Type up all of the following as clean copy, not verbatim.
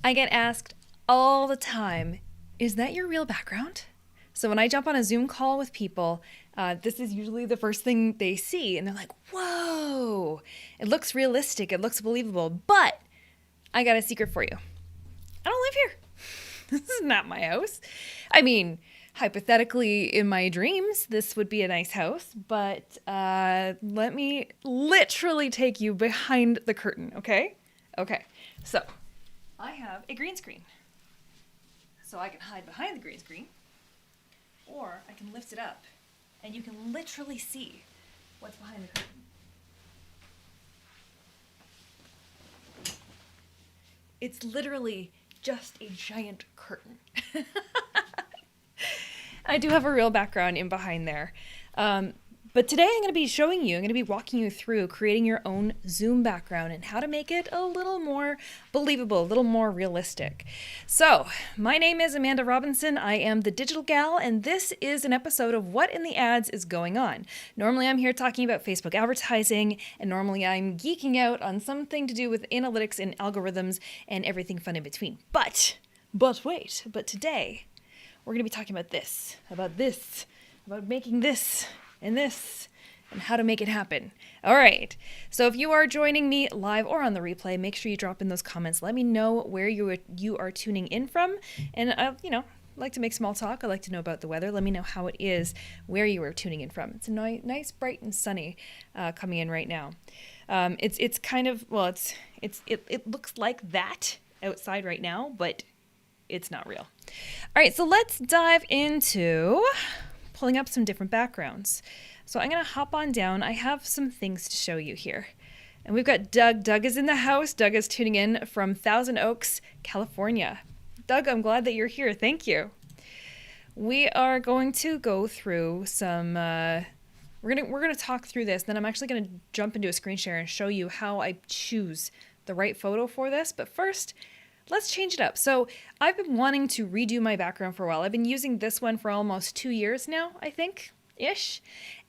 I get asked all the time, is that your real background? So when I jump on a Zoom call with people, this is usually the first thing they see, and they're like, whoa, it looks realistic, it looks believable, but I got a secret for you. I don't live here. This is not my house. I mean, hypothetically, in my dreams, this would be a nice house, but let me literally take you behind the curtain, okay? Okay, so I have a green screen. So I can hide behind the green screen, or I can lift it up, and you can literally see what's behind the curtain. It's literally just a giant curtain. I do have a real background in behind there. But today I'm going to be showing you, I'm going to be walking you through creating your own Zoom background and how to make it a little more believable, a little more realistic. So, my name is Amanda Robinson. I am the Digital Gal, and this is an episode of What in the Ads is Going On. Normally I'm here talking about Facebook advertising, and normally I'm geeking out on something to do with analytics and algorithms and everything fun in between. But today we're going to be talking about this, about making this, and how to make it happen. All right. So if you are joining me live or on the replay, make sure you drop in those comments. Let me know where you are tuning in from. And I like to make small talk. I like to know about the weather. Let me know how it is where you are tuning in from. It's a nice, bright and sunny coming in right now. It's kind of, well, it looks like that outside right now, but it's not real. All right. So let's dive into pulling up some different backgrounds. So I'm going to hop on down. I have some things to show you here. And we've got Doug. Doug is in the house. Doug is tuning in from Thousand Oaks, California. Doug, I'm glad that you're here. Thank you. We are going to go through some, we're going to talk through this. Then I'm actually going to jump into a screen share and show you how I choose the right photo for this. But first, let's change it up. So I've been wanting to redo my background for a while. I've been using this one for almost 2 years now, I think, ish.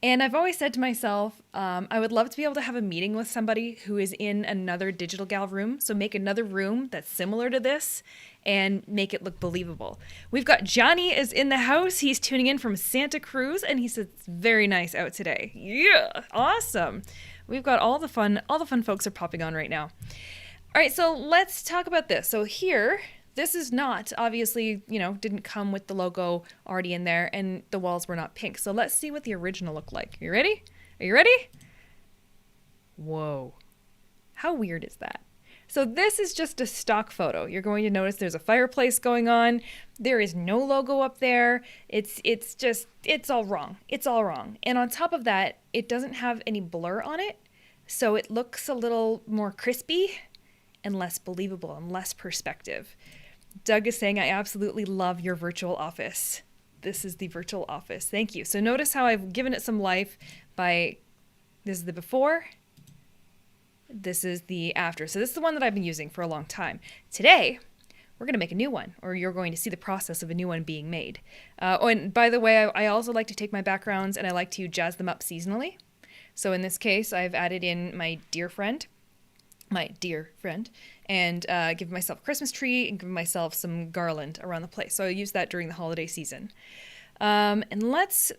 And I've always said to myself, I would love to be able to have a meeting with somebody who is in another Digital Gal room. So make another room that's similar to this and make it look believable. We've got Johnny is in the house. He's tuning in from Santa Cruz, and he says it's very nice out today. Yeah, awesome. We've got all the fun folks are popping on right now. All right, so let's talk about this. So here, this is not, obviously, didn't come with the logo already in there, and the walls were not pink. So let's see what the original looked like. You ready? Are you ready? Whoa. How weird is that? So this is just a stock photo. You're going to notice there's a fireplace going on. There is no logo up there. It's all wrong. It's all wrong. And on top of that, it doesn't have any blur on it. So it looks a little more crispy and less believable and less perspective. Doug is saying, I absolutely love your virtual office. This is the virtual office. Thank you. So notice how I've given it some life by, this is the before, this is the after. So this is the one that I've been using for a long time. Today, we're going to make a new one, or you're going to see the process of a new one being made. And by the way, I also like to take my backgrounds and I like to jazz them up seasonally. So in this case, I've added in my dear friend, and give myself a Christmas tree and give myself some garland around the place. So I use that during the holiday season. And let's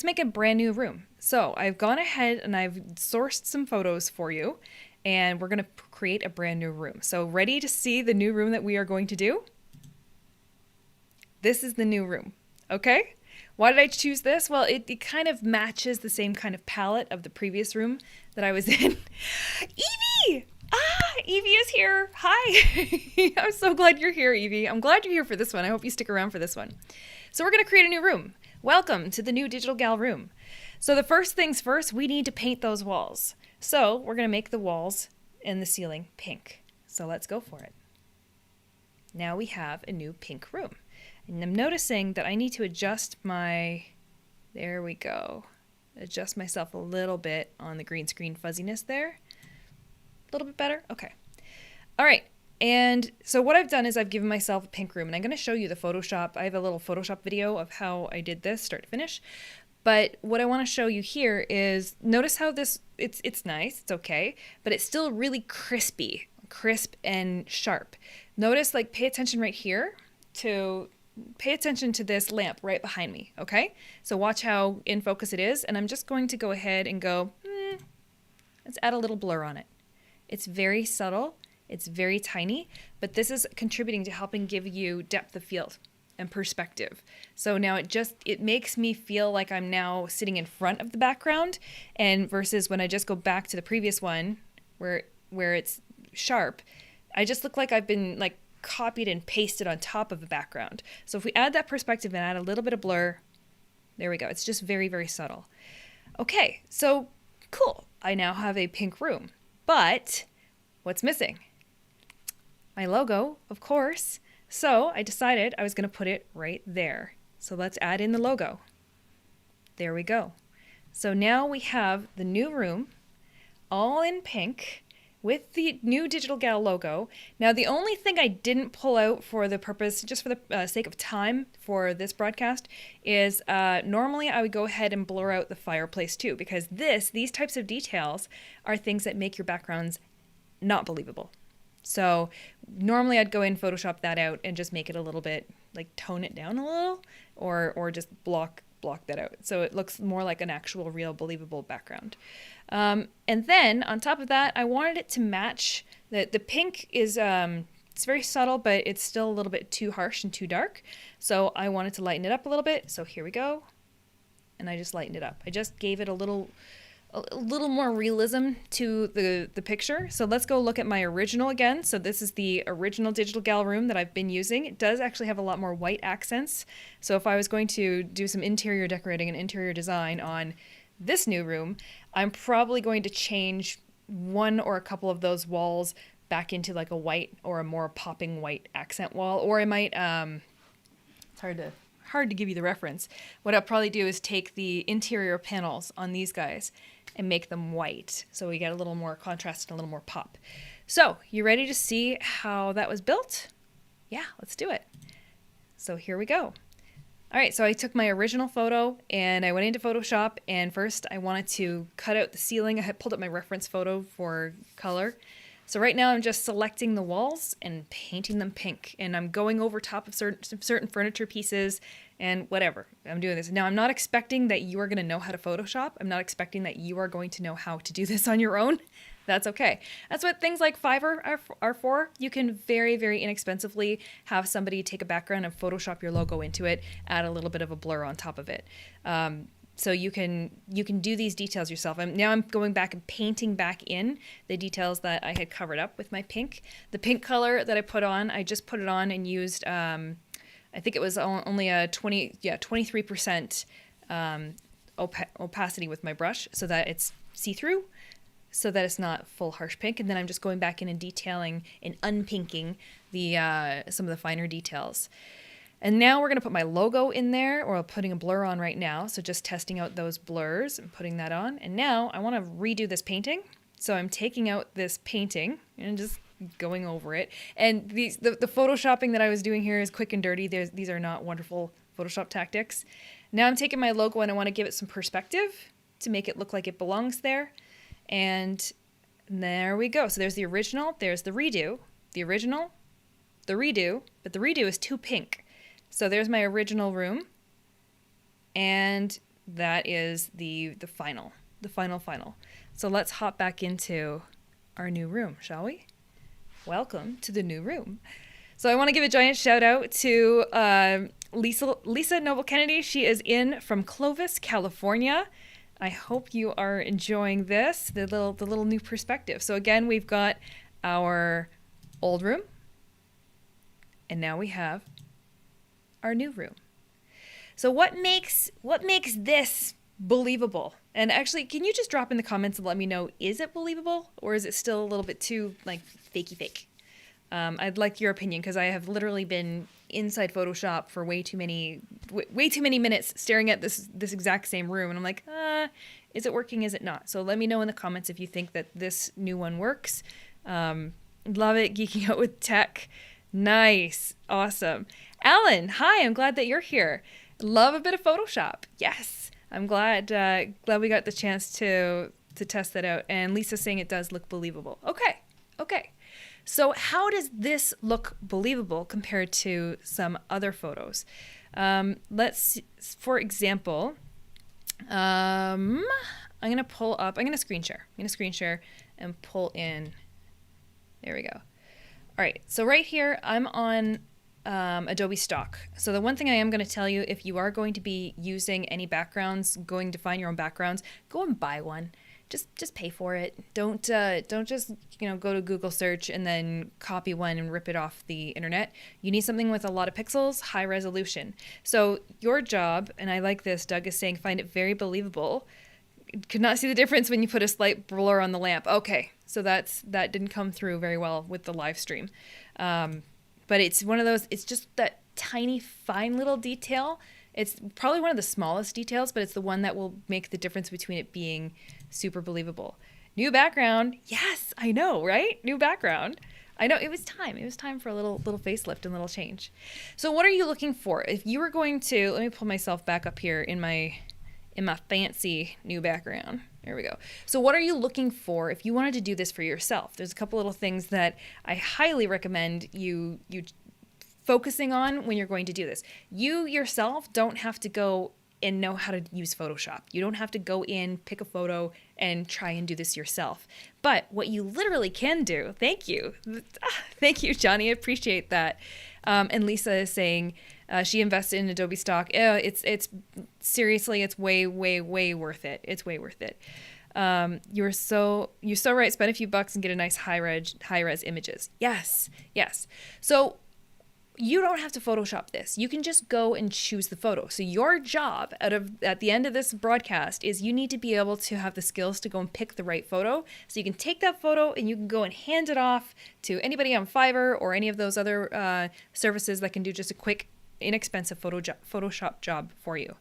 make a brand new room. So I've gone ahead and I've sourced some photos for you, and we're going to create a brand new room. So ready to see the new room that we are going to do? This is the new room. Okay? Why did I choose this? Well, it kind of matches the same kind of palette of the previous room that I was in. Evie! Evie is here. Hi. I'm so glad you're here, Evie. I'm glad you're here for this one. I hope you stick around for this one. So we're going to create a new room. Welcome to the new Digital Gal room. So the first things first, we need to paint those walls. So we're going to make the walls and the ceiling pink. So let's go for it. Now we have a new pink room. And I'm noticing that I need to adjust there we go. Adjust myself a little bit on the green screen fuzziness there. A little bit better? Okay. All right. And so what I've done is I've given myself a pink room, and I'm going to show you the Photoshop. I have a little Photoshop video of how I did this start to finish. But what I want to show you here is, notice how this, it's nice, it's okay, but it's still really crispy. crisp and sharp. Notice, like, pay attention right here pay attention to this lamp right behind me, okay? So watch how in focus it is, and I'm just going to go ahead and go, let's add a little blur on it. It's very subtle, it's very tiny, but this is contributing to helping give you depth of field and perspective. So now it makes me feel like I'm now sitting in front of the background, and versus when I just go back to the previous one where it's sharp, I just look like I've been like copied and pasted on top of the background. So if we add that perspective and add a little bit of blur, there we go. It's just very, very subtle. Okay, so cool. I now have a pink room, but what's missing? My logo, of course. So I decided I was going to put it right there. So let's add in the logo. There we go. So now we have the new room all in pink with the new Digital Gal logo. Now, the only thing I didn't pull out for the purpose, just for the sake of time for this broadcast, is normally I would go ahead and blur out the fireplace too, because these types of details are things that make your backgrounds not believable. So normally I'd go in, Photoshop that out, and just make it a little bit, like tone it down a little, or just block that out. So it looks more like an actual, real, believable background. And then on top of that, I wanted it to match the pink is, it's very subtle, but it's still a little bit too harsh and too dark. So I wanted to lighten it up a little bit. So here we go. And I just lightened it up. I just gave it a little more realism to the picture. So let's go look at my original again. So this is the original Digital Gal room that I've been using. It does actually have a lot more white accents. So if I was going to do some interior decorating and interior design on this new room, I'm probably going to change one or a couple of those walls back into like a white or a more popping white accent wall. Or I might, it's hard to give you the reference. What I'll probably do is take the interior panels on these guys and make them white. So we get a little more contrast and a little more pop. So you ready to see how that was built? Yeah, let's do it. So here we go. All right, so I took my original photo and I went into Photoshop, and first I wanted to cut out the ceiling. I had pulled up my reference photo for color. So right now I'm just selecting the walls and painting them pink, and I'm going over top of certain furniture pieces and whatever. I'm doing this. Now I'm not expecting that you are going to know how to Photoshop. I'm not expecting that you are going to know how to do this on your own. That's okay. That's what things like Fiverr are for. You can very, very inexpensively have somebody take a background and Photoshop your logo into it, add a little bit of a blur on top of it. So you can do these details yourself. Now I'm going back and painting back in the details that I had covered up with my pink. The pink color that I put on, I just put it on and used, I think it was only a 23% opacity with my brush, so that it's see-through, so that it's not full harsh pink. And then I'm just going back in and detailing and unpinking some of the finer details. And now we're going to put my logo in there, or putting a blur on right now. So just testing out those blurs and putting that on. And now I want to redo this painting. So I'm taking out this painting and just going over it. And the photoshopping that I was doing here is quick and dirty. These are not wonderful Photoshop tactics. Now I'm taking my logo and I want to give it some perspective to make it look like it belongs there. And there we go. So there's the original, there's the redo, the original, the redo, but the redo is too pink. So there's my original room, and that is the final. So let's hop back into our new room, shall we? Welcome to the new room. So I want to give a giant shout out to Lisa Noble Kennedy. She is in from Clovis, California. I hope you are enjoying this, the little new perspective. So again, we've got our old room, and now we have our new room. So what makes this believable? And actually, can you just drop in the comments and let me know, is it believable, or is it still a little bit too like fakey fake? I'd like your opinion, because I have literally been inside Photoshop for way too many minutes staring at this exact same room, and I'm like, is it working? Is it not? So let me know in the comments if you think that this new one works. Love it, geeking out with tech. Nice, awesome. Alan, hi, I'm glad that you're here. Love a bit of Photoshop. Yes, I'm glad we got the chance to test that out. And Lisa's saying it does look believable. Okay. So how does this look believable compared to some other photos? For example, I'm going to screen share. I'm going to screen share and pull in. There we go. All right, so right here, I'm on Adobe Stock. So the one thing I am going to tell you, if you are going to be using any backgrounds, going to find your own backgrounds, go and buy one. Just pay for it. Don't just go to Google search and then copy one and rip it off the internet. You need something with a lot of pixels, high resolution. So your job, and I like this, Doug is saying, find it very believable. Could not see the difference when you put a slight blur on the lamp. Okay, so that didn't come through very well with the live stream. But it's one of those, it's just that tiny, fine little detail. It's probably one of the smallest details, but it's the one that will make the difference between it being super believable. New background. Yes, I know, right? New background. I know, it was time. It was time for a little facelift and little change. So what are you looking for? If you were going to, let me pull myself back up here in my fancy new background. There we go. So what are you looking for if you wanted to do this for yourself? There's a couple little things that I highly recommend you focusing on when you're going to do this. You yourself don't have to go and know how to use Photoshop. You don't have to go in, pick a photo, and try and do this yourself. But what you literally can do, thank you. Thank you, Johnny, I appreciate that. And Lisa is saying she invested in Adobe Stock. It's seriously, it's way, way, way worth it. It's way worth it. You're so right. Spend a few bucks and get a nice high res images. Yes. So you don't have to Photoshop this. You can just go and choose the photo. So your job at the end of this broadcast is you need to be able to have the skills to go and pick the right photo. So you can take that photo and you can go and hand it off to anybody on Fiverr or any of those other services that can do just a quick, inexpensive Photoshop job for you.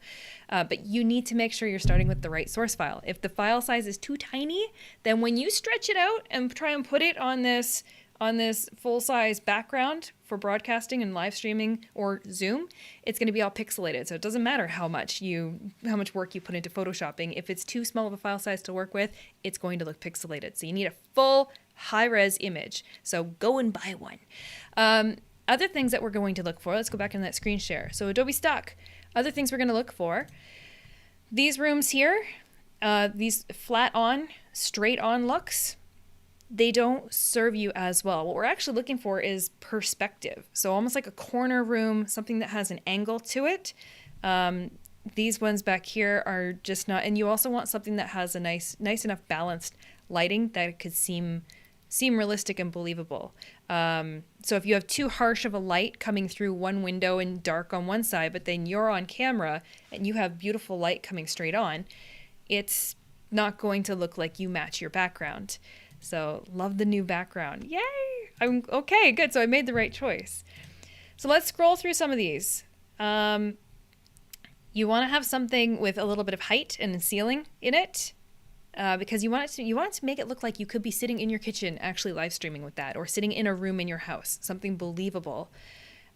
But you need to make sure you're starting with the right source file. If the file size is too tiny, then when you stretch it out and try and put it on this full-size background for broadcasting and live streaming or Zoom, it's going to be all pixelated. So it doesn't matter how much work you put into photoshopping. If it's too small of a file size to work with, it's going to look pixelated. So you need a full high-res image. So go and buy one. Other things that we're going to look for, let's go back in that screen share. So Adobe Stock, other things we're going to look for. These rooms here, these flat on, straight on looks, they don't serve you as well. What we're actually looking for is perspective. So almost like a corner room, something that has an angle to it. These ones back here are just not, and you also want something that has a nice enough balanced lighting that it could seem realistic and believable. So if you have too harsh of a light coming through one window and dark on one side, but then you're on camera and you have beautiful light coming straight on, it's not going to look like you match your background. So love the new background. Yay! I'm okay, good. So I made the right choice. So let's scroll through some of these. You want to have something with a little bit of height and ceiling in it. Because you want to make it look like you could be sitting in your kitchen actually live streaming with that, or sitting in a room in your house, something believable.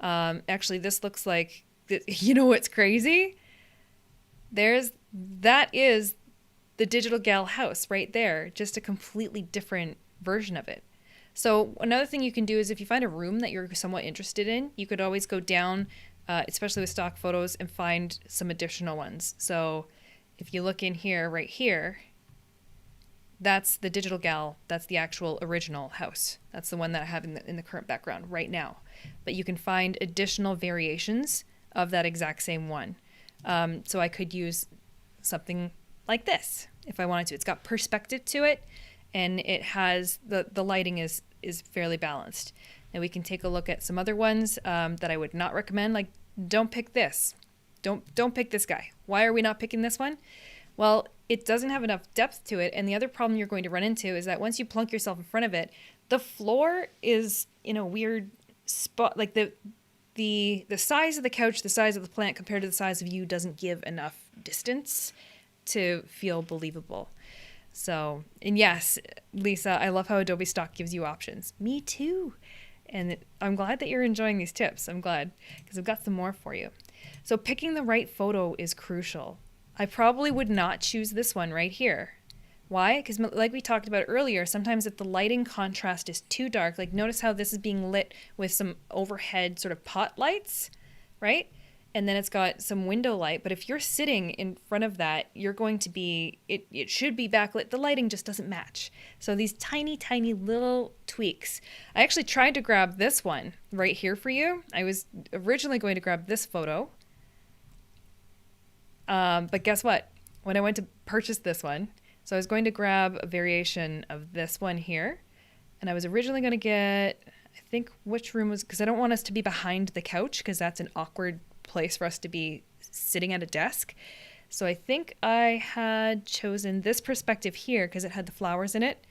Actually, this looks like, you know what's crazy? That is the Digital Gal house right there, just a completely different version of it. So another thing you can do is if you find a room that you're somewhat interested in, you could always go down, especially with stock photos, and find some additional ones. So if you look in here, right here, that's the Digital Gal. That's the actual original house. That's the one that I have in the current background right now. But you can find additional variations of that exact same one. So I could use something like this if I wanted to. It's got perspective to it, and it has the lighting is fairly balanced. And we can take a look at some other ones that I would not recommend. Like, don't pick this. Don't pick this guy. Why are we not picking this one? Well, it doesn't have enough depth to it, and the other problem you're going to run into is that once you plunk yourself in front of it, the floor is in a weird spot. Like the size of the couch, the size of the plant compared to the size of you doesn't give enough distance to feel believable. So, and yes, Lisa, I love how Adobe Stock gives you options. Me too. And I'm glad that you're enjoying these tips. I'm glad, because I've got some more for you. So picking the right photo is crucial. I probably would not choose this one right here, Why? Because like we talked about earlier, sometimes if the lighting contrast is too dark, like notice how this is being lit with some overhead sort of pot lights, right? And then it's got some window light. But if you're sitting in front of that, you're going to be, it should be backlit. The lighting just doesn't match. So these tiny, tiny little tweaks. I actually tried to grab this one right here for you. I was originally going to grab this photo. But guess what? When I went to purchase this one, so I was going to grab a variation of this one here. And I was originally going to get, I think which room was, because I don't want us to be behind the couch because that's an awkward place for us to be sitting at a desk. So I think I had chosen this perspective here because it had the flowers in it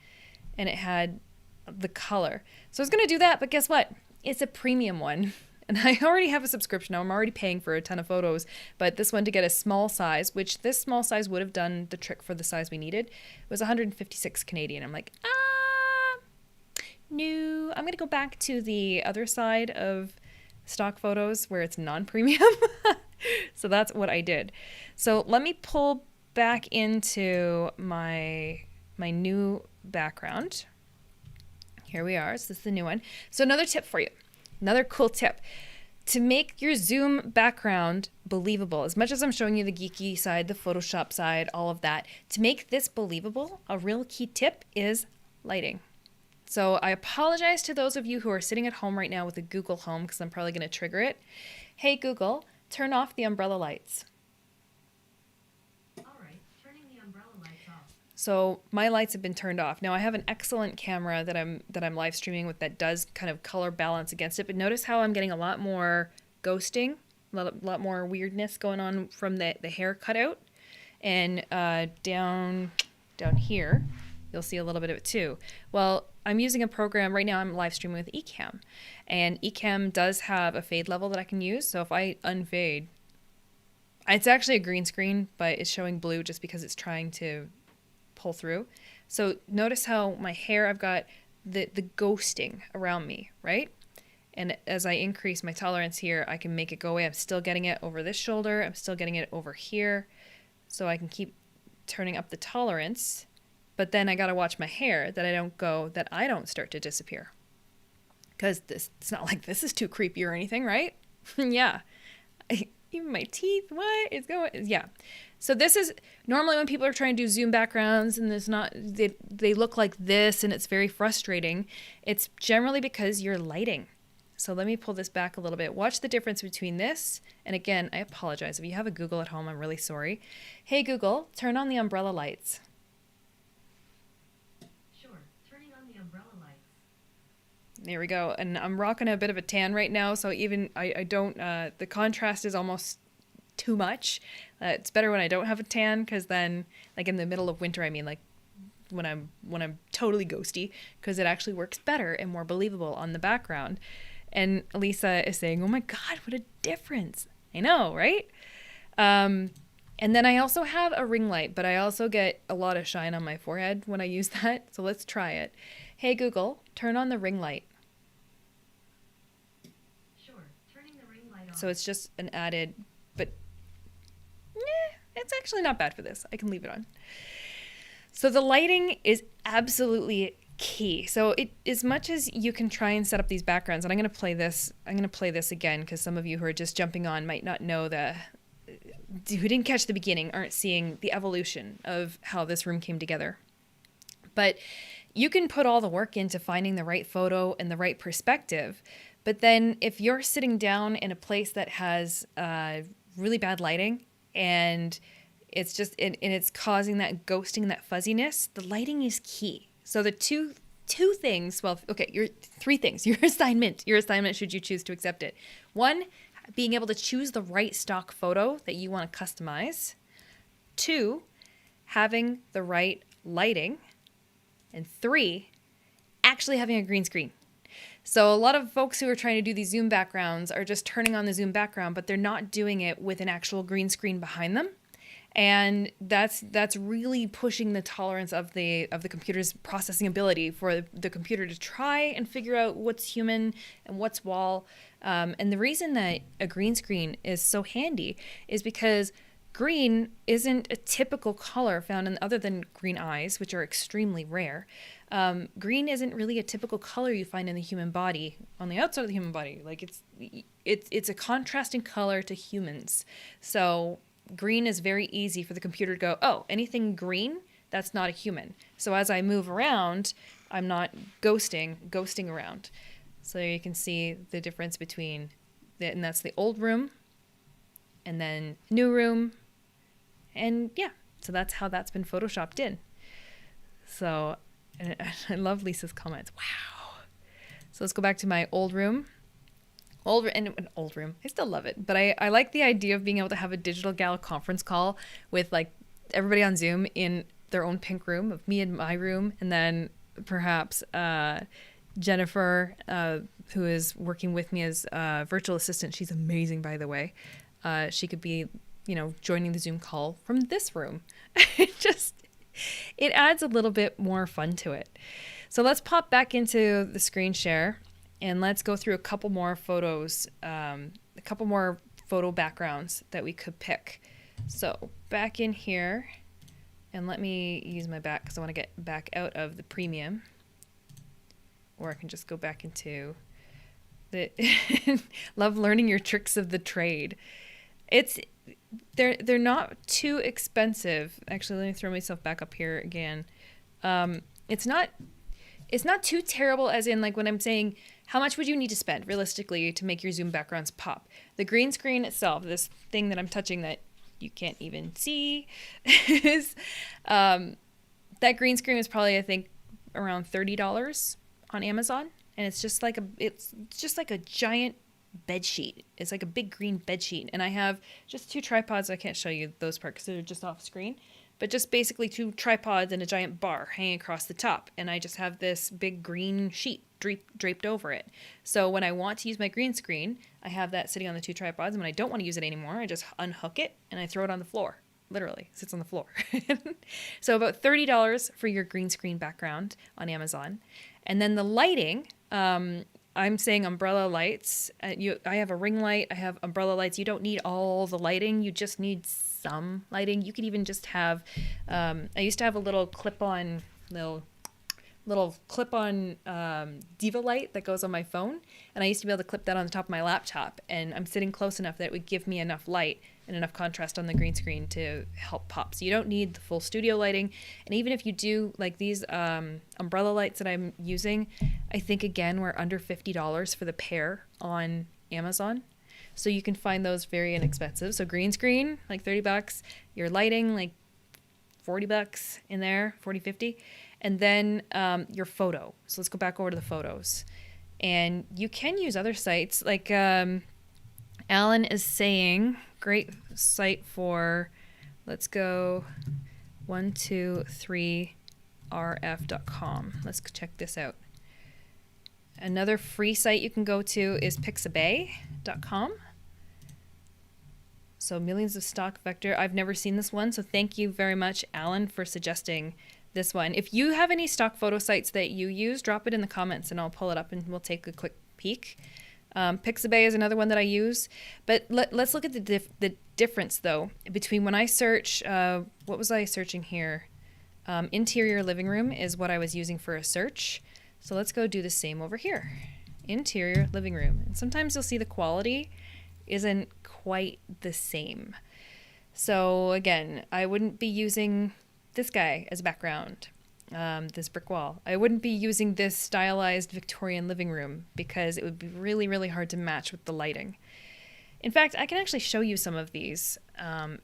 and it had the color. So I was going to do that, but guess what? It's a premium one. And I already have a subscription now. I'm already paying for a ton of photos. But this one to get a small size, which this small size would have done the trick for the size we needed, was 156 Canadian. I'm like, no. I'm going to go back to the other side of stock photos where it's non-premium. So that's what I did. So let me pull back into my new background. Here we are. So this is the new one. So another tip for you. Another cool tip to make your Zoom background believable. As much as I'm showing you the geeky side, the Photoshop side, all of that, to make this believable, a real key tip is lighting. So I apologize to those of you who are sitting at home right now with a Google Home because I'm probably going to trigger it. Hey Google, turn off the umbrella lights. So my lights have been turned off. Now I have an excellent camera that I'm live streaming with that does kind of color balance against it. But notice how I'm getting a lot more ghosting, a lot more weirdness going on from the hair cutout. And down here, you'll see a little bit of it too. Well, I'm using a program right now. I'm live streaming with Ecamm, and Ecamm does have a fade level that I can use. So if I unfade, it's actually a green screen, but it's showing blue just because it's trying to pull through. So notice how my hair, I've got the ghosting around me, right? And as I increase my tolerance here, I can make it go away. I'm still getting it over this shoulder. I'm still getting it over here. So I can keep turning up the tolerance, but then I got to watch my hair that I don't start to disappear. Because it's not like this is too creepy or anything, right? Yeah. Even my teeth, what is going? Yeah. So this is normally when people are trying to do Zoom backgrounds and they look like this and it's very frustrating. It's generally because you're lighting. So let me pull this back a little bit. Watch the difference between this. And again, I apologize. If you have a Google at home, I'm really sorry. Hey Google, turn on the umbrella lights. Sure, turning on the umbrella lights. There we go. And I'm rocking a bit of a tan right now. So even I don't, the contrast is almost too much. It's better when I don't have a tan because then like in the middle of winter, I mean like when I'm totally ghosty, because it actually works better and more believable on the background. And Lisa is saying, oh my God, what a difference. I know, right? And then I also have a ring light, but I also get a lot of shine on my forehead when I use that. So let's try it. Hey Google, turn on the ring light. Sure, turning the ring light on. So it's just an added, but it's actually not bad for this. I can leave it on. So the lighting is absolutely key. So as much as you can try and set up these backgrounds, and I'm going to play this again because some of you who are just jumping on might not know who didn't catch the beginning, aren't seeing the evolution of how this room came together. But you can put all the work into finding the right photo and the right perspective. But then if you're sitting down in a place that has really bad lighting and it's just and it's causing that ghosting, that fuzziness, the lighting is key. So the two things, three things. Your assignment should you choose to accept it. 1, being able to choose the right stock photo that you want to customize. 2, having the right lighting. And 3, actually having a green screen. So a lot of folks who are trying to do these Zoom backgrounds are just turning on the Zoom background, but they're not doing it with an actual green screen behind them. And that's really pushing the tolerance of the computer's processing ability for the computer to try and figure out what's human and what's wall. And the reason that a green screen is so handy is because green isn't a typical color found in other than green eyes, which are extremely rare. Green isn't really a typical color you find in the human body, on the outside of the human body. Like it's a contrasting color to humans. So green is very easy for the computer to go, oh, anything green, that's not a human. So as I move around, I'm not ghosting around. So you can see the difference between and that's the old room and then new room. And yeah, so that's how that's been photoshopped in. So and I love Lisa's comments. Wow. So let's go back to my old room. Old room. I still love it. But I like the idea of being able to have a digital gal conference call with like everybody on Zoom in their own pink room, of me in my room, and then perhaps Jennifer, who is working with me as a virtual assistant. She's amazing, by the way. She could be, joining the Zoom call from this room. It adds a little bit more fun to it. So let's pop back into the screen share and let's go through a couple more photos, a couple more photo backgrounds that we could pick. So back in here, and let me use my back because I want to get back out of the premium. Or I can just go back into the love learning your tricks of the trade. They're not too expensive. Actually, let me throw myself back up here again. It's not too terrible, as in like when I'm saying how much would you need to spend realistically to make your Zoom backgrounds pop. The green screen itself, this thing that I'm touching that you can't even see, is that green screen is probably, I think, around $30 on Amazon, and it's just like a giant bed sheet. It's like a big green bed sheet, and I have just two tripods. I can't show you those parts because they're just off screen, but just basically two tripods and a giant bar hanging across the top, and I just have this big green sheet draped over it. So when I want to use my green screen, I have that sitting on the two tripods, and when I don't want to use it anymore, I just unhook it and I throw it on the floor. Literally sits on the floor. So about $30 for your green screen background on Amazon. And then the lighting, I'm saying umbrella lights. I have a ring light. I have umbrella lights. You don't need all the lighting. You just need some lighting. You could even just have, I used to have a little clip-on Diva light that goes on my phone, and I used to be able to clip that on the top of my laptop, and I'm sitting close enough that it would give me enough light and enough contrast on the green screen to help pop. So you don't need the full studio lighting, and even if you do, like these umbrella lights that I'm using, I think again we're under $50 for the pair on Amazon. So you can find those very inexpensive. So green screen, like $30, your lighting, like $40 in there, 40, 50. And then your photo. So let's go back over to the photos. And you can use other sites. Like Alan is saying, great site for, let's go 123rf.com. Let's check this out. Another free site you can go to is pixabay.com. So millions of stock vector. I've never seen this one, so thank you very much, Alan, for suggesting this one. If you have any stock photo sites that you use, drop it in the comments and I'll pull it up and we'll take a quick peek. Pixabay is another one that I use. But let's look at the difference, though, between when I search, what was I searching here? Interior living room is what I was using for a search. So let's go do the same over here. Interior living room. And sometimes you'll see the quality isn't quite the same. So again, I wouldn't be using this guy as background, this brick wall. I wouldn't be using this stylized Victorian living room because it would be really, really hard to match with the lighting. In fact, I can actually show you some of these and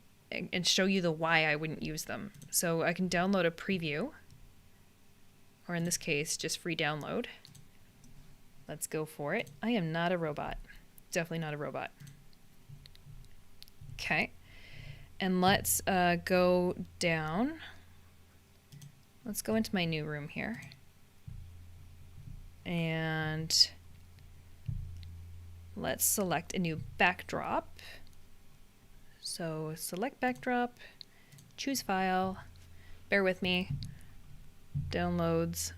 show you the why I wouldn't use them. So I can download a preview, or in this case, just free download. Let's go for it. I am not a robot. Definitely not a robot. Okay. And let's go down. Let's go into my new room here. And let's select a new backdrop. So select backdrop, choose file, bear with me, downloads.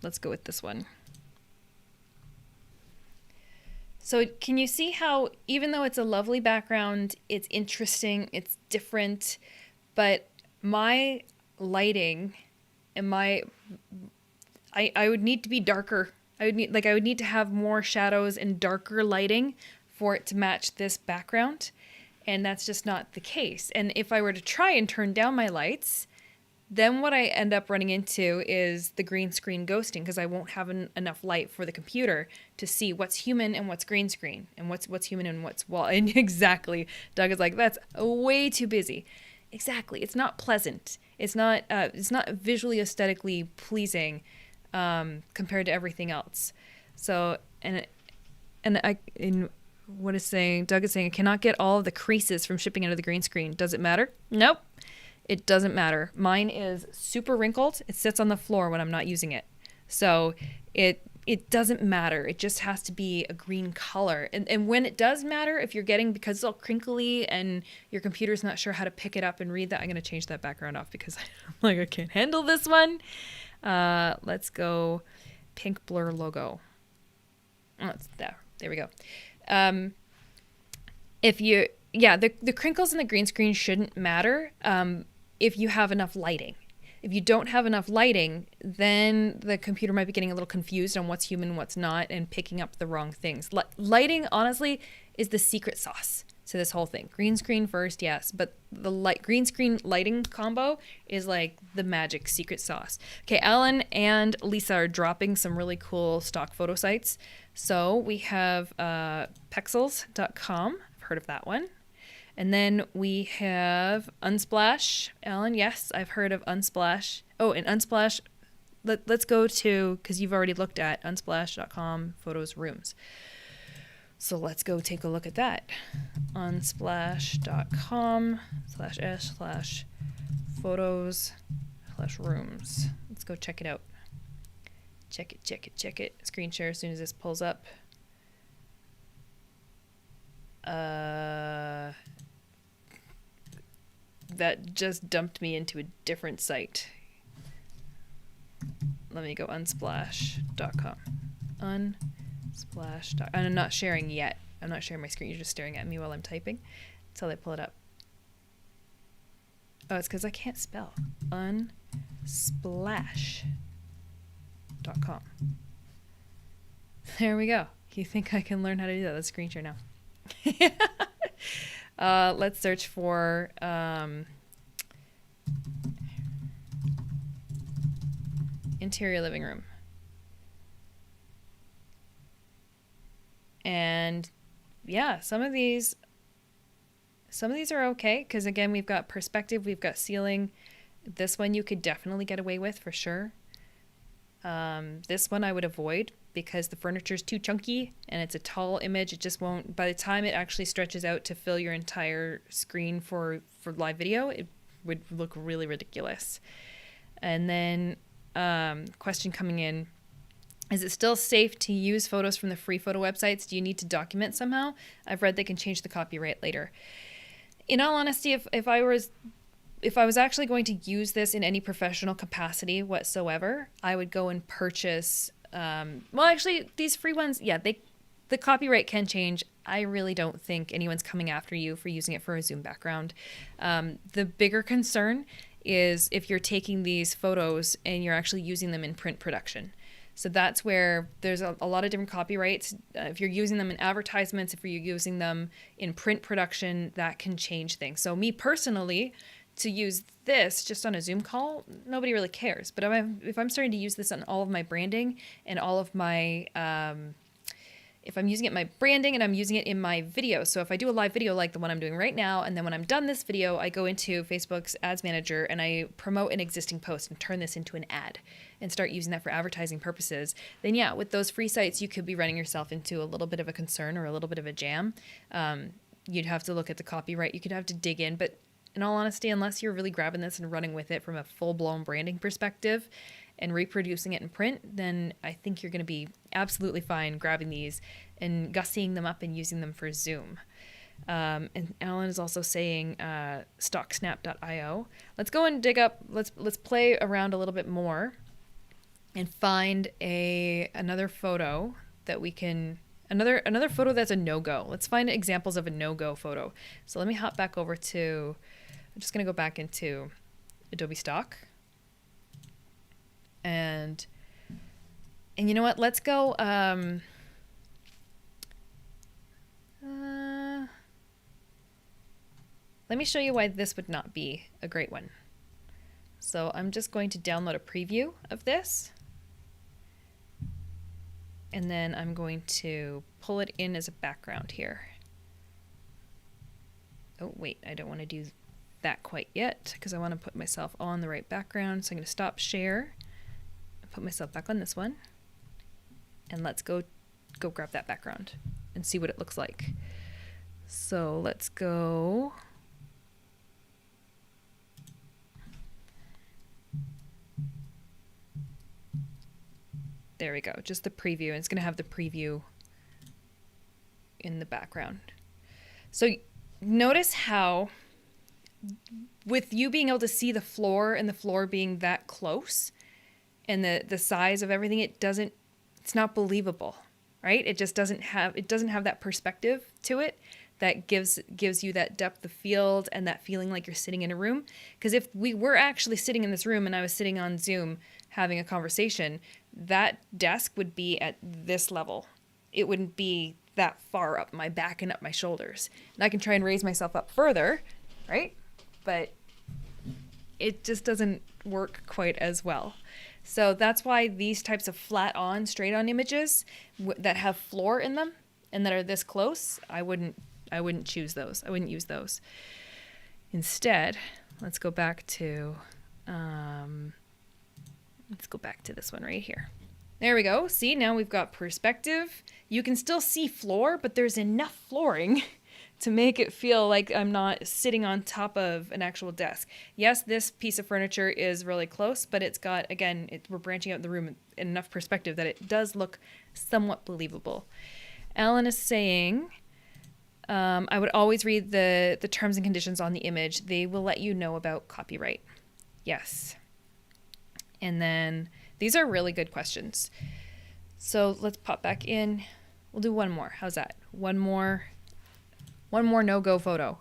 Let's go with this one. So can you see how even though it's a lovely background, it's interesting, it's different, but my lighting and I would need to be darker. I would need to have more shadows and darker lighting for it to match this background, and that's just not the case. And if I were to try and turn down my lights, then what I end up running into is the green screen ghosting because I won't have enough light for the computer to see what's human and what's green screen and what's human and what's wall. And exactly, Doug is like, that's way too busy. Exactly, it's not pleasant. It's not visually aesthetically pleasing compared to everything else. So what is saying? Doug is saying I cannot get all of the creases from shipping into the green screen. Does it matter? Nope. It doesn't matter. Mine is super wrinkled. It sits on the floor when I'm not using it. So it doesn't matter. It just has to be a green color. And when it does matter, if you're getting, because it's all crinkly and your computer's not sure how to pick it up and read that, I'm going to change that background off because I'm like, I can't handle this one. Let's go pink blur logo. Oh, it's there. There we go. The crinkles in the green screen shouldn't matter if you have enough lighting. If you don't have enough lighting, then the computer might be getting a little confused on what's human and what's not and picking up the wrong things. Lighting, honestly, is the secret sauce to this whole thing. Green screen first, yes, but the green screen lighting combo is like the magic secret sauce. Okay, Alan and Lisa are dropping some really cool stock photo sites. So we have Pexels.com. I've heard of that one. And then we have Unsplash. Alan, yes, I've heard of Unsplash. Oh, and Unsplash, let's go to, because you've already looked at Unsplash.com photos rooms. So let's go take a look at that. Unsplash.com/s/photos/rooms. Let's go check it out. Check it. Screen share as soon as this pulls up. That just dumped me into a different site. Let me go unsplash.com. Unsplash. And I'm not sharing yet. I'm not sharing my screen. You're just staring at me while I'm typing until I pull it up. Oh, it's because I can't spell. Unsplash.com. There we go. You think I can learn how to do that? Let's screen share now. Let's search for interior living room. And yeah, some of these are okay because again, we've got perspective, we've got ceiling. This one you could definitely get away with for sure. This one I would avoid because the furniture is too chunky and it's a tall image. It just won't, by the time it actually stretches out to fill your entire screen for live video, it would look really ridiculous. And then question coming in, is it still safe to use photos from the free photo websites? Do you need to document somehow? I've read they can change the copyright later. In all honesty, if I was actually going to use this in any professional capacity whatsoever, I would go and purchase. Well, actually, these free ones, yeah, the copyright can change. I really don't think anyone's coming after you for using it for a Zoom background. The bigger concern is if you're taking these photos and you're actually using them in print production. So that's where there's a lot of different copyrights. If you're using them in advertisements, if you're using them in print production, that can change things. So me personally, to use this just on a Zoom call, nobody really cares. But if I'm starting to use this on all of my branding and all of my, if I'm using it in my branding and I'm using it in my video. So if I do a live video like the one I'm doing right now, and then when I'm done this video, I go into Facebook's ads manager and I promote an existing post and turn this into an ad and start using that for advertising purposes, then yeah, with those free sites, you could be running yourself into a little bit of a concern or a little bit of a jam. You'd have to look at the copyright. You could have to dig in, but in all honesty, unless you're really grabbing this and running with it from a full-blown branding perspective and reproducing it in print, then I think you're going to be absolutely fine grabbing these and gussying them up and using them for Zoom. And Alan is also saying stocksnap.io. Let's go and dig up, let's play around a little bit more and find another photo that we can, Another photo that's a no-go. Let's find examples of a no-go photo. So let me hop back over to, I'm just going to go back into Adobe Stock. And you know what? Let's go, let me show you why this would not be a great one. So I'm just going to download a preview of this. And then I'm going to pull it in as a background here. Oh, wait, I don't want to do that quite yet because I want to put myself on the right background. So I'm going to stop share and put myself back on this one. And let's go grab that background and see what it looks like. So let's go. There we go, just the preview. And it's going to have the preview in the background. So notice how with you being able to see the floor and the floor being that close and the size of everything, it's not believable, right? It just doesn't have that perspective to it that gives you that depth of field and that feeling like you're sitting in a room. Because if we were actually sitting in this room and I was sitting on Zoom having a conversation, that desk would be at this level. It wouldn't be that far up my back and up my shoulders. And I can try and raise myself up further, right? But it just doesn't work quite as well. So that's why these types of flat on, straight on images that have floor in them and that are this close, I wouldn't choose those. I wouldn't use those. Instead, let's go back to this one right here. There we go. See, now we've got perspective. You can still see floor, but there's enough flooring to make it feel like I'm not sitting on top of an actual desk. Yes, this piece of furniture is really close, but it's got, again, we're branching out the room in enough perspective that it does look somewhat believable. Alan is saying, I would always read the terms and conditions on the image. They will let you know about copyright. Yes. And then these are really good questions. So let's pop back in. We'll do one more. How's that? One more no-go photo.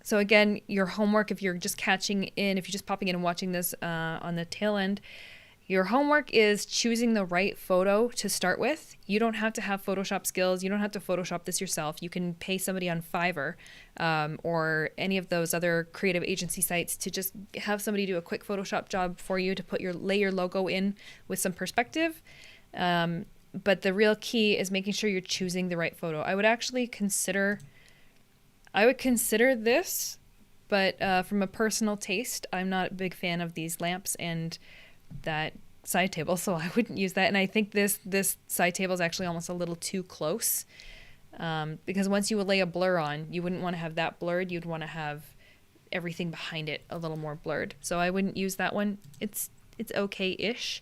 So again, your homework, if you're just catching in, if you're just popping in and watching this on the tail end, your homework is choosing the right photo to start with. You don't have to have Photoshop skills. You don't have to Photoshop this yourself. You can pay somebody on Fiverr or any of those other creative agency sites to just have somebody do a quick Photoshop job for you to lay your logo in with some perspective. But the real key is making sure you're choosing the right photo. I would consider this, but from a personal taste, I'm not a big fan of these lamps and that side table, so I wouldn't use that. And I think this side table is actually almost a little too close because once you would lay a blur on, you wouldn't want to have that blurred. You'd want to have everything behind it a little more blurred. So I wouldn't use that one. It's okay-ish.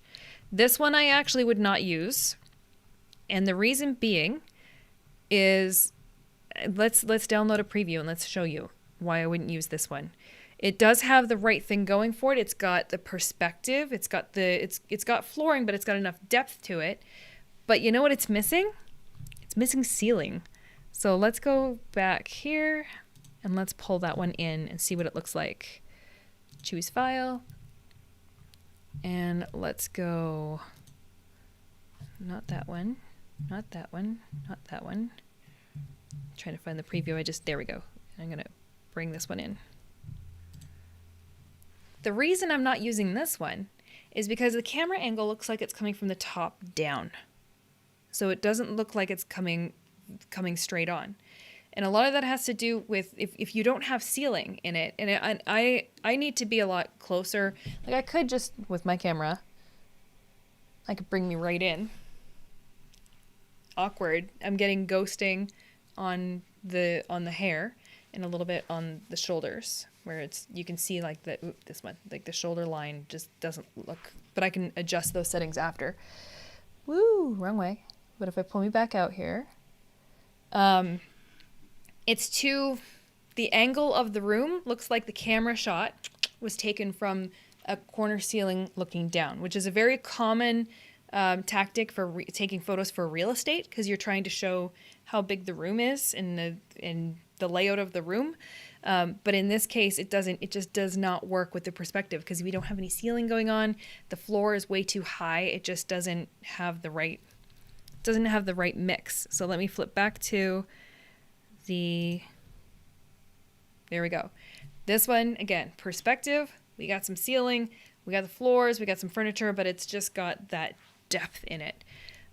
This one I actually would not use. And the reason being is let's download a preview and let's show you why I wouldn't use this one. It does have the right thing going for it. It's got the perspective. It's got flooring, but it's got enough depth to it. But you know what it's missing? It's missing ceiling. So let's go back here and let's pull that one in and see what it looks like. Choose file. And let's go, not that one, not that one, not that one. Trying to find the preview. There we go. I'm going to bring this one in. The reason I'm not using this one is because the camera angle looks like it's coming from the top down. So it doesn't look like it's coming straight on. And a lot of that has to do with if you don't have ceiling in it. And I need to be a lot closer. Like I could just, with my camera, I could bring me right in. Awkward. I'm getting ghosting on the hair and a little bit on the shoulders where you can see like this one, like the shoulder line just doesn't look, but I can adjust those settings after. Woo, wrong way. But if I pull me back out here, the angle of the room looks like the camera shot was taken from a corner ceiling looking down, which is a very common tactic for taking photos for real estate, because you're trying to show how big the room is and the layout of the room. But in this case, it just does not work with the perspective, because we don't have any ceiling going on. The floor is way too high. It just doesn't have the right mix. So let me flip back to there we go. This one, again, perspective. We got some ceiling, we got the floors, we got some furniture, but it's just got that depth in it.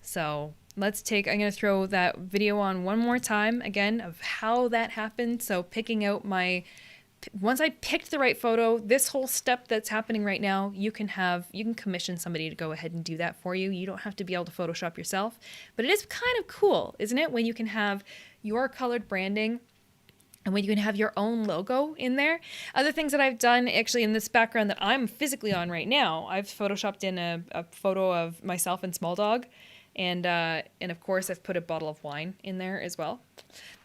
So I'm going to throw that video on one more time, again, of how that happened. So once I picked the right photo, this whole step that's happening right now, you can commission somebody to go ahead and do that for you. You don't have to be able to Photoshop yourself, but it is kind of cool, isn't it? When you can have your colored branding and when you can have your own logo in there. Other things that I've done actually in this background that I'm physically on right now, I've Photoshopped in a photo of myself and Small Dog. And of course, I've put a bottle of wine in there as well.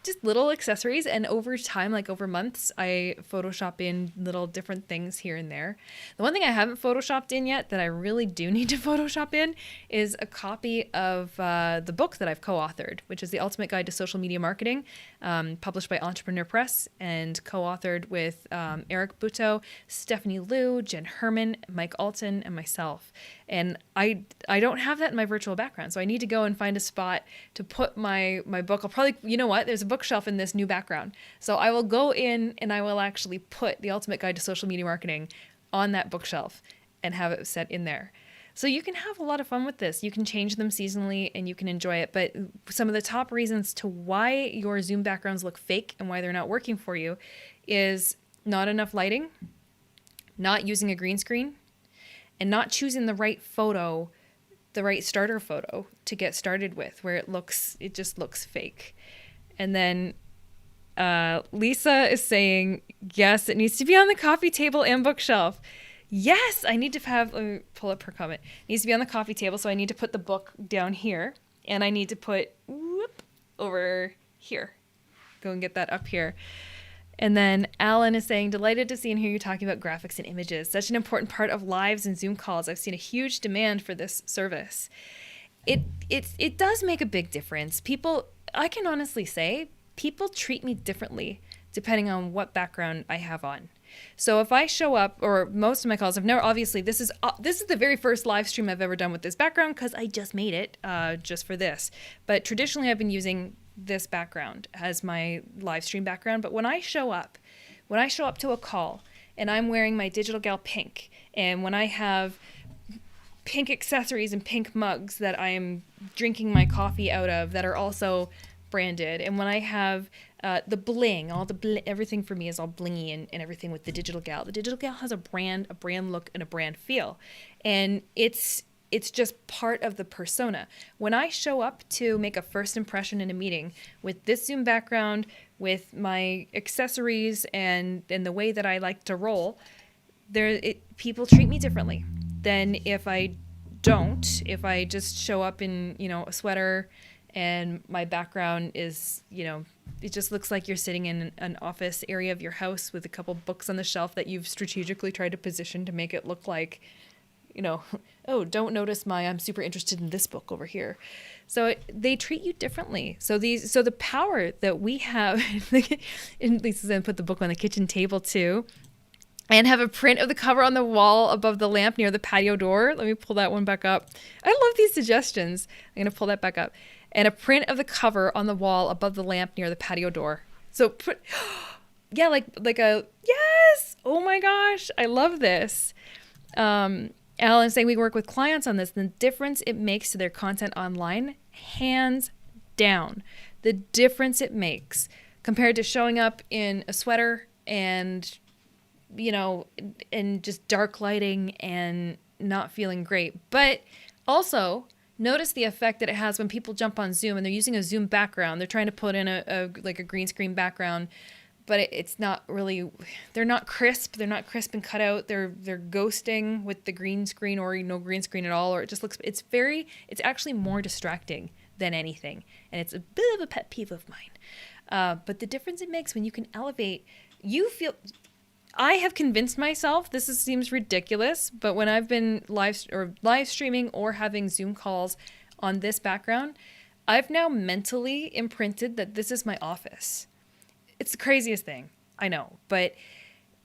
Just little accessories. And over time, like over months, I Photoshop in little different things here and there. The one thing I haven't Photoshopped in yet that I really do need to Photoshop in is a copy of the book that I've co-authored, which is The Ultimate Guide to Social Media Marketing, published by Entrepreneur Press and co-authored with Eric Butow, Stephanie Liu, Jen Herman, Mike Alton, and myself. And I don't have that in my virtual background, so I need to go and find a spot to put my book. I'll probably, you know what, there's a bookshelf in this new background. So I will go in and I will actually put The Ultimate Guide to Social Media Marketing on that bookshelf and have it set in there. So you can have a lot of fun with this. You can change them seasonally and you can enjoy it. But some of the top reasons to why your Zoom backgrounds look fake and why they're not working for you is not enough lighting, not using a green screen, and not choosing the right photo, the right starter photo to get started with, where it just looks fake. And then Lisa is saying, yes, it needs to be on the coffee table and bookshelf. Yes, I need to let me pull up her comment. It needs to be on the coffee table, so I need to put the book down here, and I need to put over here. Go and get that up here. And then Alan is saying, delighted to see and hear you talking about graphics and images. Such an important part of lives and Zoom calls. I've seen a huge demand for this service. It does make a big difference. I can honestly say, people treat me differently depending on what background I have on. So if I show up, or most of my calls, obviously this is the very first live stream I've ever done with this background because I just made it just for this. But traditionally I've been using this background as my live stream background. But when I show up to a call and I'm wearing my Digital Gal pink, and when I have pink accessories and pink mugs that I'm drinking my coffee out of that are also branded, and when I have the bling, everything for me is all blingy and everything with the Digital Gal. The Digital Gal has a brand look, and a brand feel, and it's just part of the persona. When I show up to make a first impression in a meeting with this Zoom background, with my accessories and the way that I like to roll, people treat me differently than if I don't. If I just show up in, a sweater and my background is, it just looks like you're sitting in an office area of your house with a couple books on the shelf that you've strategically tried to position to make it look like, oh, don't notice I'm super interested in this book over here. So they treat you differently. So the power that we have, and Lisa's gonna put the book on the kitchen table too, and have a print of the cover on the wall above the lamp near the patio door. Let me pull that one back up. I love these suggestions. I'm gonna pull that back up. And a print of the cover on the wall above the lamp near the patio door. So yeah, like a, yes, oh my gosh, I love this. Alan's saying we work with clients on this. The difference it makes to their content online, hands down. The difference it makes compared to showing up in a sweater and, and just dark lighting and not feeling great. But also notice the effect that it has when people jump on Zoom and they're using a Zoom background. They're trying to put in a green screen background, but it's not really, they're not crisp. They're not crisp and cut out. They're ghosting with the green screen or no green screen at all. Or it just looks, it's actually more distracting than anything. And it's a bit of a pet peeve of mine. But the difference it makes when you can elevate, I have convinced myself seems ridiculous, but when I've been live streaming or having Zoom calls on this background, I've now mentally imprinted that this is my office. It's the craziest thing, I know, but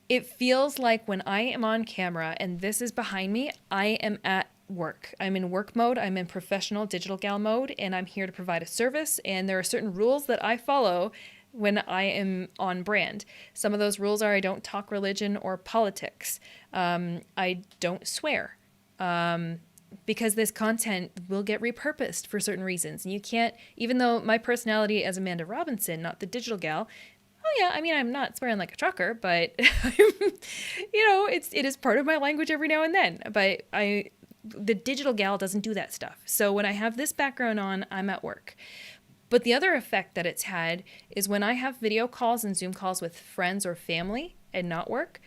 it feels like when I am on camera and this is behind me, I am at work. I'm in work mode. I'm in professional digital gal mode, and I'm here to provide a service. And there are certain rules that I follow when I am on brand. Some of those rules are I don't talk religion or politics. I don't swear. Because this content will get repurposed for certain reasons. And you can't, even though my personality as Amanda Robinson, not the digital gal, oh yeah, I mean, I'm not swearing like a trucker, but it is part of my language every now and then. But the digital gal doesn't do that stuff. So when I have this background on, I'm at work. But the other effect that it's had is when I have video calls and Zoom calls with friends or family and not work,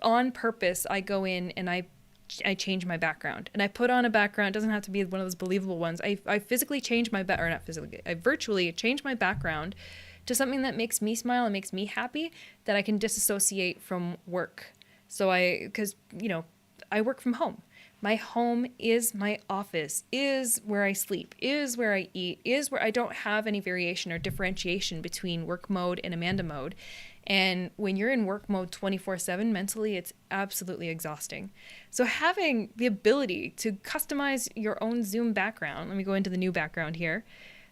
on purpose, I go in and I change my background, and I put on a background. It doesn't have to be one of those believable ones. I physically change my or not physically, I virtually change my background to something that makes me smile and makes me happy, that I can disassociate from work. So because I work from home. My home is my office, is where I sleep, is where I eat, is where I don't have any variation or differentiation between work mode and Amanda mode. And when you're in work mode 24/7 mentally, it's absolutely exhausting. So having the ability to customize your own Zoom background, let me go into the new background here.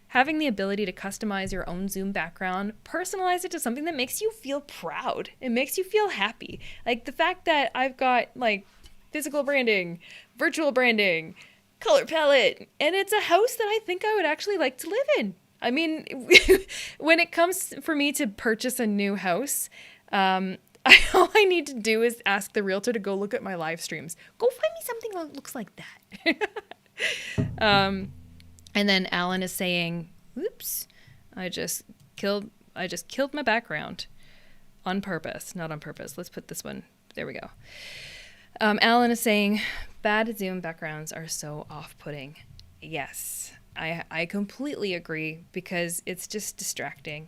Having the ability to customize your own Zoom background, personalize it to something that makes you feel proud. It makes you feel happy. Like the fact that I've got like physical branding, virtual branding, color palette, and it's a house that I think I would actually like to live in. I mean, when it comes for me to purchase a new house, all I need to do is ask the realtor to go look at my live streams. Go find me something that looks like that. And then Alan is saying, "Oops, I just killed my background on purpose, not on purpose." Let's put this one. There we go. Alan is saying, "Bad Zoom backgrounds are so off-putting." Yes. I completely agree, because it's just distracting.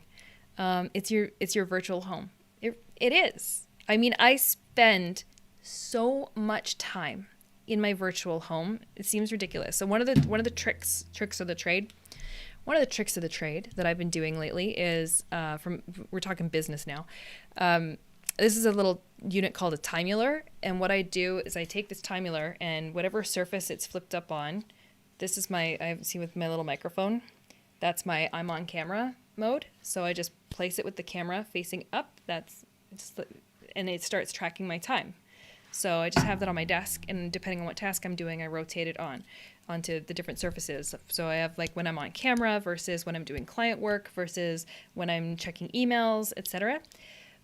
It's your virtual home. It is. I mean, I spend so much time in my virtual home. It seems ridiculous. So one of the tricks of the trade that I've been doing lately is we're talking business now. This is a little unit called a Timular, and what I do is I take this Timular and whatever surface it's flipped up on. This is with my little microphone. That's my I'm on camera mode. So I just place it with the camera facing up. And it starts tracking my time. So I just have that on my desk, and depending on what task I'm doing, I rotate it onto the different surfaces. So I have like when I'm on camera versus when I'm doing client work versus when I'm checking emails, etc.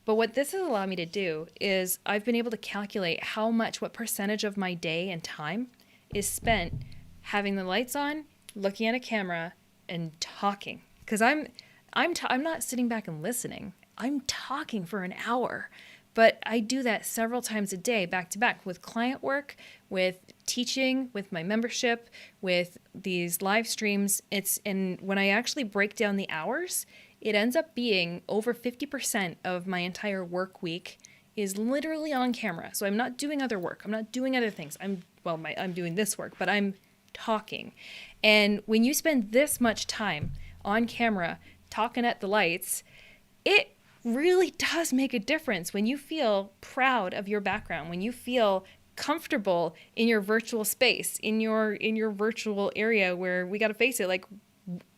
But what this has allowed me to do is I've been able to calculate what percentage of my day and time is spent having the lights on, looking at a camera, and talking. Because I'm not sitting back and listening. I'm talking for an hour. But I do that several times a day, back to back, with client work, with teaching, with my membership, with these live streams. And when I actually break down the hours, it ends up being over 50% of my entire work week is literally on camera. So I'm not doing other work. I'm not doing other things. I'm doing this work, but I'm talking. And when you spend this much time on camera talking at the lights, it really does make a difference when you feel proud of your background, when you feel comfortable in your virtual space, in your virtual area where we got to face it, like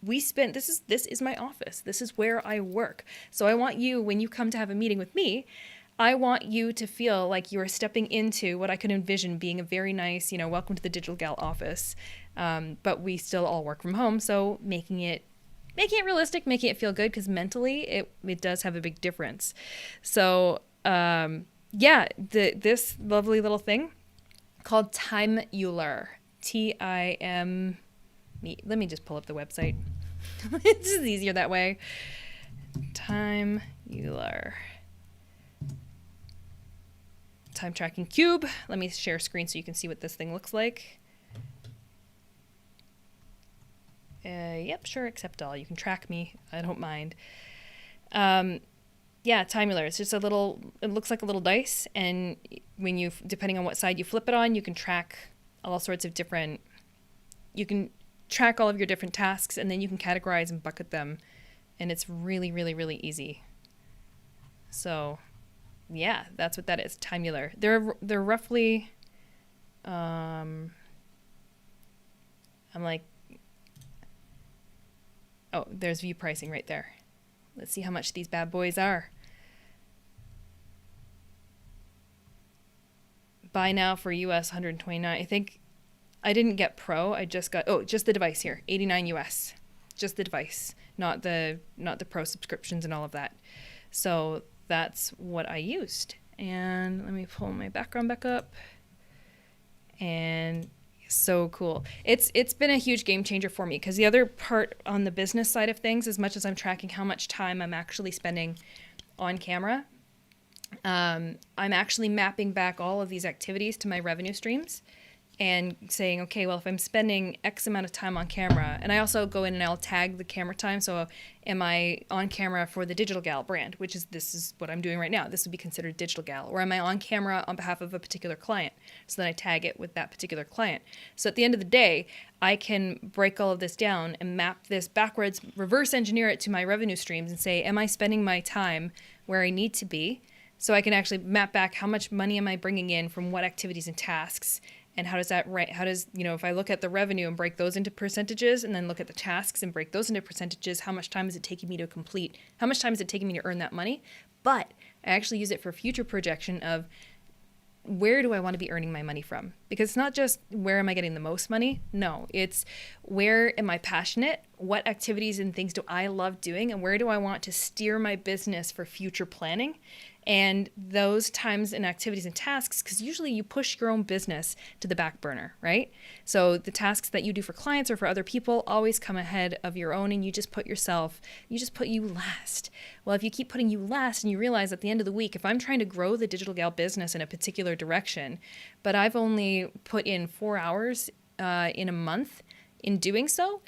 this is my office. This is where I work. So I want you, when you come to have a meeting with me, I want you to feel like you are stepping into what I could envision being a very nice, welcome to the Digital Gal office. But we still all work from home. So making it realistic, making it feel good, because mentally it does have a big difference. So, this lovely little thing called Timular, Tim. Let me just pull up the website. It's just easier that way. Timular. Time tracking cube. Let me share screen so you can see what this thing looks like. Yep, sure, accept all. You can track me. I don't mind. Yeah, Timular. It's just a little, it looks like a little dice. And when you, depending on what side you flip it on, you can track all sorts of different, you can track all of your different tasks, and then you can categorize and bucket them. And it's really, really, really easy. So yeah, that's what that is. Timular. They're roughly, I'm like, oh, there's view pricing right there. Let's see how much these bad boys are. Buy now for US 129. I think I didn't get Pro. I just got, oh, just the device here, 89 US. Just the device, not the Pro subscriptions and all of that. So that's what I used. And let me pull my background back up. And so cool. It's been a huge game changer for me, because the other part on the business side of things, as much as I'm tracking how much time I'm actually spending on camera, I'm actually mapping back all of these activities to my revenue streams and saying, okay, well, if I'm spending X amount of time on camera, and I also go in and I'll tag the camera time. So am I on camera for the Digital Gal brand, which is, this is what I'm doing right now. This would be considered Digital Gal. Or am I on camera on behalf of a particular client? So then I tag it with that particular client. So at the end of the day, I can break all of this down and map this backwards, reverse engineer it to my revenue streams and say, am I spending my time where I need to be? So I can actually map back how much money am I bringing in from what activities and tasks, and how does that, right? How does, you know, if I look at the revenue and break those into percentages, and then look at the tasks and break those into percentages, how much time is it taking me to complete? How much time is it taking me to earn that money? But I actually use it for future projection of, where do I want to be earning my money from? Because it's not just where am I getting the most money? No, it's where am I passionate? What activities and things do I love doing? And where do I want to steer my business for future planning? And those times and activities and tasks, because usually you push your own business to the back burner, right? So the tasks that you do for clients or for other people always come ahead of your own, and you just put you last. Well, if you keep putting you last and you realize at the end of the week, if I'm trying to grow the Digital Gal business in a particular direction, but I've only put in 4 hours in a month in doing so,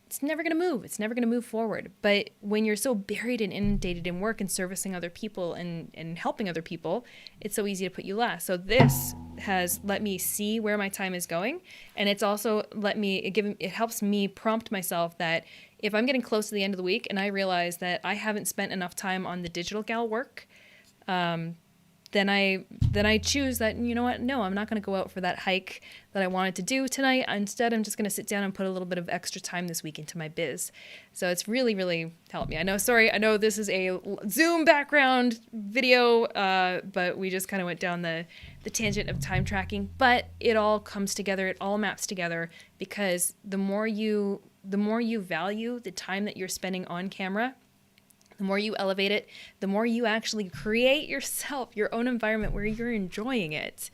it's never going to move. It's never going to move forward. But when you're so buried and inundated in work and servicing other people and helping other people, it's so easy to put you last. So this has let me see where my time is going. And it's also it helps me prompt myself that if I'm getting close to the end of the week and I realize that I haven't spent enough time on the Digital Gal work, then I choose that, you know what, no, I'm not going to go out for that hike that I wanted to do tonight. Instead, I'm just going to sit down and put a little bit of extra time this week into my biz. So it's really, really helped me. I know this is a Zoom background video, but we just kind of went down the tangent of time tracking, but it all comes together. It all maps together, because the more you value the time that you're spending on camera, the more you elevate it, the more you actually create yourself, your own environment where you're enjoying it,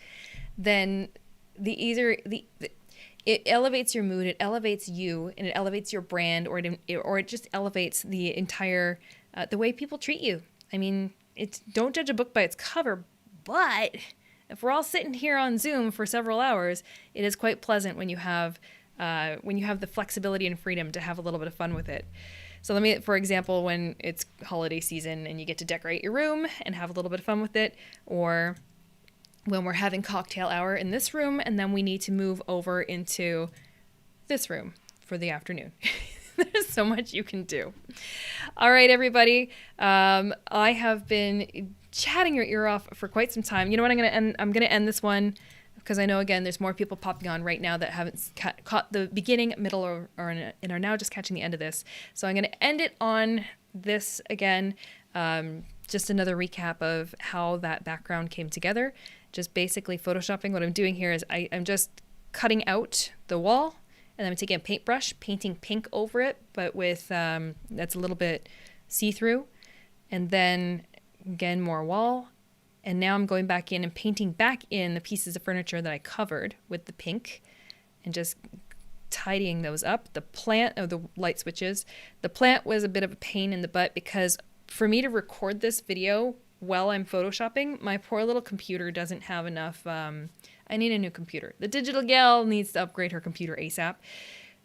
then it elevates your mood, it elevates you, and it elevates your brand, or it just elevates the entire, the way people treat you. I mean, don't judge a book by its cover, but if we're all sitting here on Zoom for several hours, it is quite pleasant when you have the flexibility and freedom to have a little bit of fun with it. So for example, when it's holiday season and you get to decorate your room and have a little bit of fun with it, or when we're having cocktail hour in this room and then we need to move over into this room for the afternoon. There's so much you can do. All right, everybody. I have been chatting your ear off for quite some time. You know what? I'm gonna end this one, because I know, again, there's more people popping on right now that haven't caught the beginning, middle, and are now just catching the end of this. So I'm going to end it on this again. Just another recap of how that background came together. Just basically photoshopping. What I'm doing here is I'm just cutting out the wall, and then I'm taking a paintbrush, painting pink over it, but with that's a little bit see-through. And then, again, more wall. And now I'm going back in and painting back in the pieces of furniture that I covered with the pink, and just tidying those up. The light switches. The plant was a bit of a pain in the butt, because for me to record this video while I'm photoshopping, my poor little computer doesn't have enough. I need a new computer. The Digital Gal needs to upgrade her computer ASAP.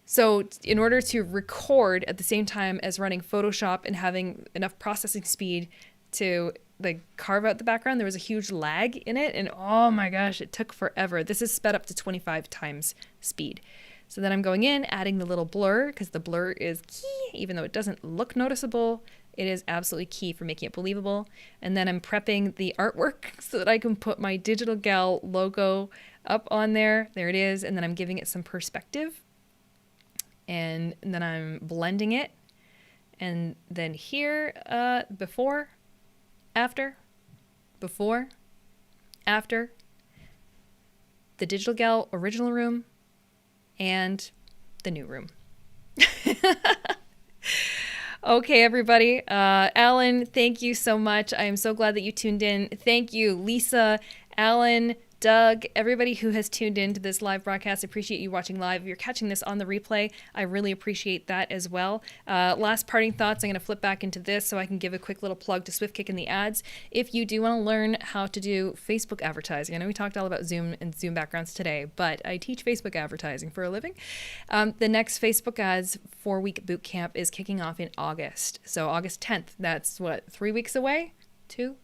So in order to record at the same time as running Photoshop and having enough processing speed to like carve out the background, there was a huge lag in it, and oh my gosh, it took forever. This is sped up to 25 times speed. So then I'm going in, adding the little blur, because the blur is key, even though it doesn't look noticeable. It is absolutely key for making it believable. And then I'm prepping the artwork so that I can put my Digital Gal logo up on there. There it is. And then I'm giving it some perspective. And then I'm blending it. And then here, before, after, the Digital Gal original room, and the new room. Okay, everybody. Alan, thank you so much. I am so glad that you tuned in. Thank you, Lisa, Alan, Doug, everybody who has tuned in to this live broadcast. I appreciate you watching live. If you're catching this on the replay, I really appreciate that as well. Last parting thoughts, I'm going to flip back into this so I can give a quick little plug to Swift Kickin' the Ads. If you do want to learn how to do Facebook advertising, I know we talked all about Zoom and Zoom backgrounds today, but I teach Facebook advertising for a living. The next Facebook Ads 4-week boot camp is kicking off in August. So August 10th, that's what, 3 weeks away? 3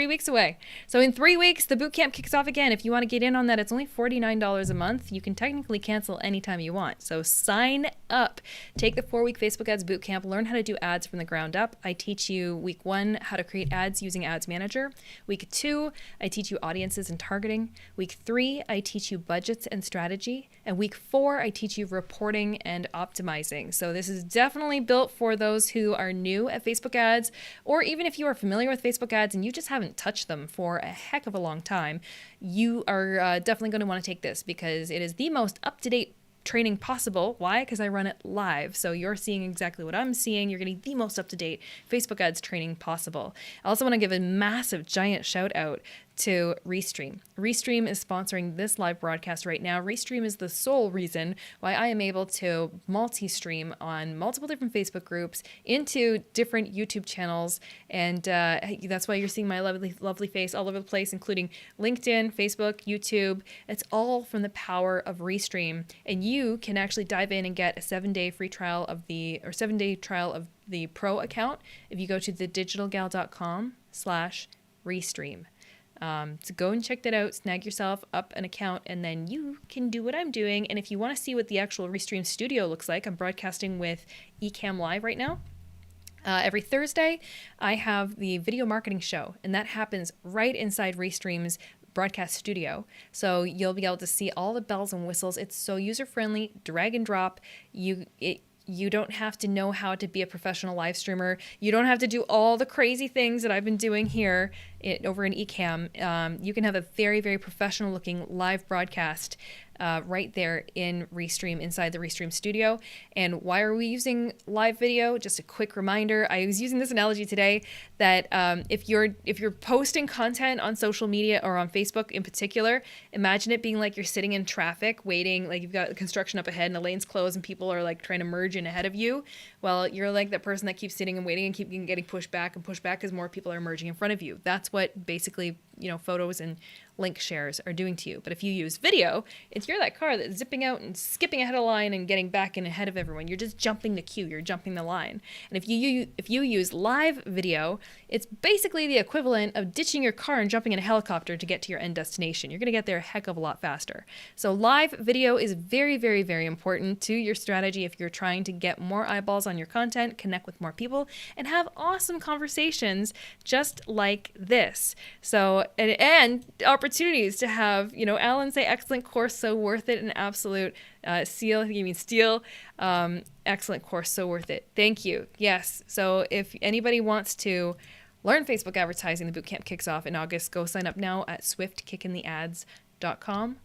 weeks away. So in 3 weeks, the boot camp kicks off again. If you want to get in on that, it's only $49 a month. You can technically cancel anytime you want. So sign up. Take the 4-week Facebook Ads boot camp. Learn how to do ads from the ground up. I teach you week 1 how to create ads using Ads Manager. Week 2, I teach you audiences and targeting. Week 3, I teach you budgets and strategy. And week 4, I teach you reporting and optimizing. So this is definitely built for those who are new at Facebook ads, or even if you are familiar with Facebook ads and you just haven't touched them for a heck of a long time, you are definitely going to want to take this because it is the most up-to-date training possible. Why? Because I run it live. So you're seeing exactly what I'm seeing. You're getting the most up-to-date Facebook ads training possible. I also want to give a massive, giant shout out to Restream. Restream is sponsoring this live broadcast right now. Restream is the sole reason why I am able to multi-stream on multiple different Facebook groups into different YouTube channels. And that's why you're seeing my lovely, lovely face all over the place, including LinkedIn, Facebook, YouTube. It's all from the power of Restream. And you can actually dive in and get a 7-day free trial of the 7-day trial of the Pro account if you go to thedigitalgal.com/Restream. So go and check that out, snag yourself up an account, and then you can do what I'm doing. And if you want to see what the actual Restream studio looks like, I'm broadcasting with Ecamm Live right now. Every Thursday, I have the video marketing show, and that happens right inside Restream's broadcast studio. So you'll be able to see all the bells and whistles. It's so user-friendly, drag and drop. You don't have to know how to be a professional live streamer. You don't have to do all the crazy things that I've been doing here over in Ecamm. You can have a very, very professional looking live broadcast right there in Restream, inside the Restream studio. And why are we using live video? Just a quick reminder. I was using this analogy today that if you're posting content on social media or on Facebook in particular, imagine it being like you're sitting in traffic waiting, like you've got construction up ahead and the lane's closed and people are like trying to merge in ahead of you. Well, you're like that person that keeps sitting and waiting and keep getting pushed back because more people are merging in front of you. That's what basically, photos and link shares are doing to you. But if you use video, you're that car that's zipping out and skipping ahead of the line and getting back in ahead of everyone. You're just jumping the queue. You're jumping the line. And if you use live video, it's basically the equivalent of ditching your car and jumping in a helicopter to get to your end destination. You're going to get there a heck of a lot faster. So live video is very, very, very important to your strategy if you're trying to get more eyeballs on your content, connect with more people, and have awesome conversations just like this. So, and opportunities to have, Alan say excellent course, so worth it, an absolute steal. Excellent course, so worth it. Thank you. Yes. So if anybody wants to learn Facebook advertising, the bootcamp kicks off in August. Go sign up now at swiftkickintheads.com.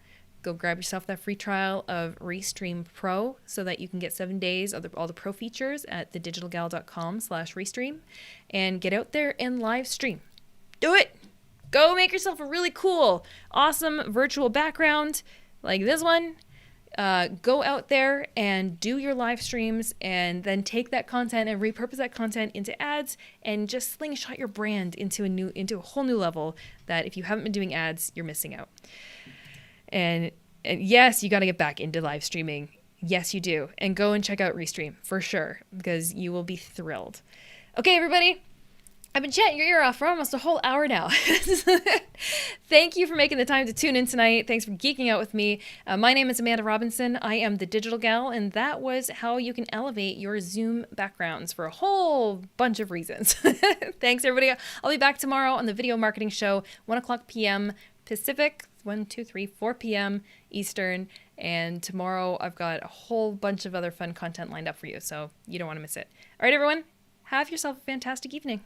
Go grab yourself that free trial of Restream Pro so that you can get 7 days of all the pro features at thedigitalgal.com/Restream and get out there and live stream. Do it. Go make yourself a really cool, awesome virtual background like this one. Go out there and do your live streams and then take that content and repurpose that content into ads and just slingshot your brand into a whole new level that if you haven't been doing ads, you're missing out. And yes, you got to get back into live streaming. Yes, you do. And go and check out Restream for sure because you will be thrilled. Okay, everybody. I've been chatting your ear off for almost a whole hour now. Thank you for making the time to tune in tonight. Thanks for geeking out with me. My name is Amanda Robinson. I am the Digital Gal, and that was how you can elevate your Zoom backgrounds for a whole bunch of reasons. Thanks, everybody. I'll be back tomorrow on the Video Marketing Show, 1 o'clock p.m. Pacific, 4 p.m. Eastern. And tomorrow I've got a whole bunch of other fun content lined up for you, so you don't want to miss it. All right, everyone. Have yourself a fantastic evening.